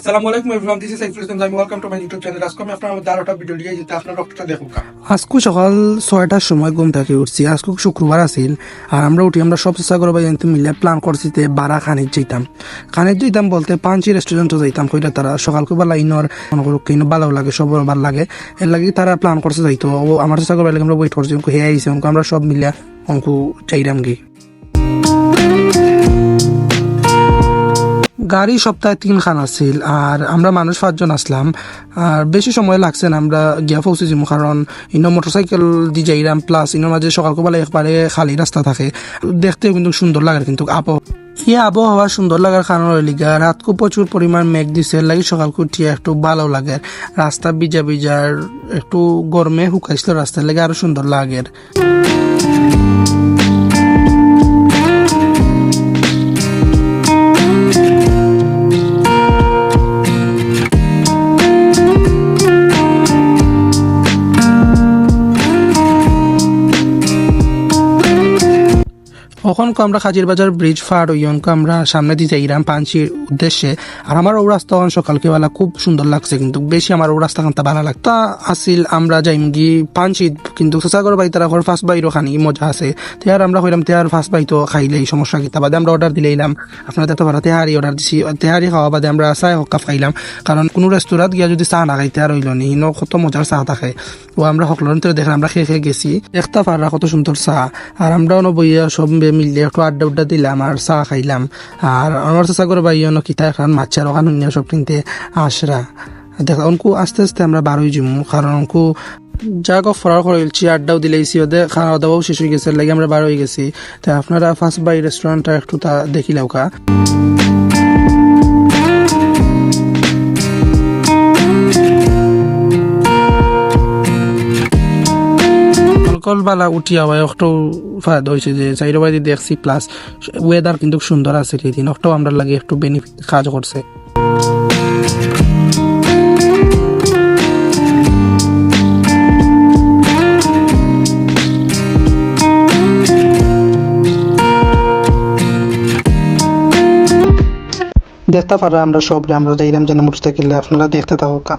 আসসালামু আলাইকুম everyone, this is Saiful Islam. Welcome to my YouTube channel. আজকে আমি আপনার মধ্যে আরেকটা ভিডিও নিয়ে যেতে আপনার ডক্টরটা দেখুন। আজকে সকাল 6টার সময় ঘুম থেকে উঠছি। আজকে শুক্রবার আছিল আর আমরা উঠি আমরা সব চেষ্টা করবো জানতে মিলে প্ল্যান করছি যে বারা খানির যেতাম বলতে পাঞ্চি রেস্টুরেন্টও যাইতাম কইটা তারা সকালকে বেলা ইনর মনে করো কিনো ভালো লাগে সব ভালো লাগে এর লাগে তারা প্ল্যান করছে যাইতো আমার চেষ্টা করবার লাগে আমরা ওয়েট করছি হে আইসি আমরা সব মিলে অঙ্কু চাইলাম গিয়ে গাড়ি সপ্তাহে 3 খান আছিল আর আমরা মানুষ 5 জন আসলাম আর বেশি সময় লাগছে না আমরা গিয়া পৌঁছেছি কারণ ইনো মোটরসাইকেল দিয়ে যাইলাম প্লাস ইনোর মাঝে সকালবেলা একবারে খালি রাস্তা থাকে দেখতেও কিন্তু সুন্দর লাগে কিন্তু আবহাওয়া সুন্দর লাগার কারণ লিগা রাতকু প্রচুর পরিমাণ মেঘ দিছে লাগে সকালকে উঠিয়ে একটু ভালো লাগে রাস্তা ভিজা ভিজার একটু গরমে শুকাইছিল রাস্তার লাগে আরো সুন্দর লাগে ওখানকে আমরা খাজির বাজার ব্রিজ ফার ওইখানকে আমরা সামনে দিয়ে যাইলাম পাঞ্চির উদ্দেশ্যে আর আমার ও রাস্তা সকালকে বেলা খুব সুন্দর লাগছে কিন্তু বেশি আমার ও রাস্তা খানটা ভালো লাগতা আসিল আমরা যাইম গি পাঞ্চি কিন্তু চেষ্টা বাই তারা ফার্স্ট বাইরও খানি মজা আছে তেয়ার আমরা কইলাম তেয়ার ফার্স্ট বাই তো খাইলে এই সমস্যা কিতা বাদে আমরা অর্ডার দিলাম আপনারা দেখতে পারা তেহারি অর্ডার দিছি তেহারি খাওয়া বাদে আমরা চাই হকাপ খাইলাম কারণ কোনো রেস্তোরাঁত গিয়া যদি চা না খাইতে আর হইল নি হিনো কত মজার চা থাকে ও আমরা সকলের দেখলাম আমরা খেয়ে গেছি দেখতে পারা কত সুন্দর চা আর আমরা বইয়া সব মিললে একটু আড্ডা দিলাম আর চা খাইলাম আর আমার চেষ্টা করে ভাই কিতা এখন মাছের ওখান সব কিনতে আসরা দেখা উনকু আস্তে আস্তে আমরা বারোই যাবো কারণ উনকু যা ফরার করেছি আড্ডাও দিলেছি ওদের খাওয়া দাওয়াও শেষ হয়ে গেছে লাগে আমরা বার হয়ে গেছি তা আপনারা ফার্স্ট বাই রেস্টুরেন্টটা একটু তা দেখিলাও কা সকালবেলা উঠি আবার একটু ফায়দা হয়েছে যে চাইর বাড়ি দেখছি প্লাস ওয়েদার কিন্তু সুন্দর আছে এই দিন একটাও আমরা লাগে একটু বেনিফিট কাজ করছে দেখতে পারা আমরা সব আমরা যাইলাম যেন মোটরসাইকেল আপনারা দেখতে থাকো কা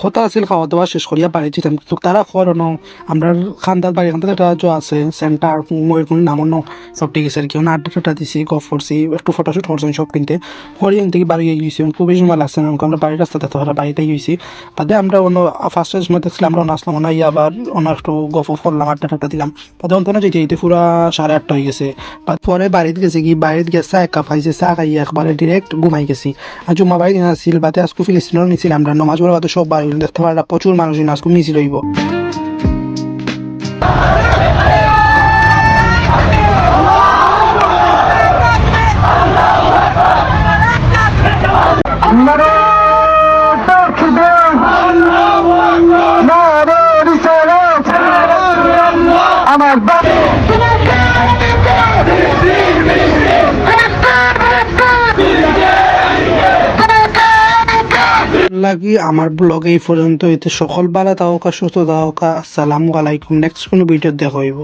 হতা আছিল খাওয়া দাওয়া শেষ করিয়া বাড়ি যেতাম কিন্তু তারা খরনো আমরা খান্দার বাড়ি খান্দার একটা আছে সেন্টার ময়ূরকুণ্ড নামনো সব ঠিক আছে আর কি আড্ডা দিছি গফ করছি একটু ফটোশুট করছি সব কিনতে হরি থেকে বাড়ি গেছি খুব বেশি সময় লাগছে না আমরা বাড়ির রাস্তাতে তো বাড়িতে গেছি তাতে আমরা অন্য ফার্স্টের সময় দেখছিলাম আমরা আসলাম না ইয়ে আবার অন্য একটু গফ করলাম আড্ডা দিলাম তাতে অন্তনে যেতে যেতে পুরো 8:30 হয়ে গেছে পরে বাড়িতে গেছে কি বাড়িতে গেছে চা এক কাপ খাইছে চা খাইয়ে একবারে ডিরেক্ট ঘুমাই গেছি আর জুম্মা বাড়ি আসছিল বাদে আজকে ফিলিস্তিনও নিয়েছিলাম আমরা নমাজ পড়া বাদে সব বাড়ি দেখতে পারা প্রচুর মানুষ আজকে মিছিল হইব লাগি আমার ব্লগ এই পর্যন্ত এতে সকল বালা তাওকা সুস্থ তাওকা আসসালামু আলাইকুম নেক্সট কোনো ভিডিও দেখা হইব।